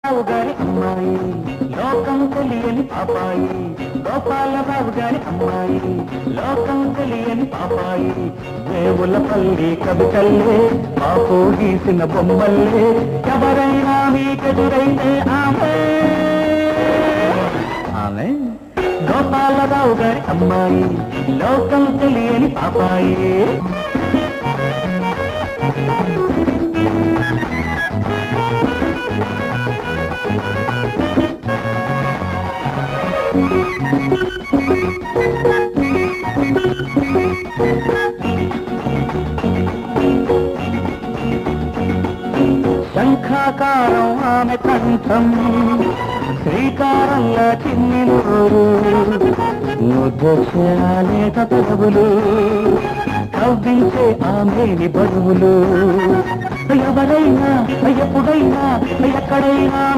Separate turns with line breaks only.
గారి అమ్మాయి లోకం తెలియని పాపాయి, గోపాలరావు గారి అమ్మాయి లోకం తెలియని పాపాయి. దేవుల పల్లి కవితల్లే పాపు గీసిన బొమ్మల్లే, ఎవరైనా మీకెదురైతే ఆమె ఆమె గోపాలరావు గారి అమ్మాయి లోకం తెలియని పాపాయి. శంఖాకారం ఆమె కంఠం, శ్రీకారంగా చిన్ని నోరు, ముద్దలే తగులు కవ్వించే ఆమెని బరువులు. ఎవరైనా ఎప్పుడైనా ఎక్కడైనా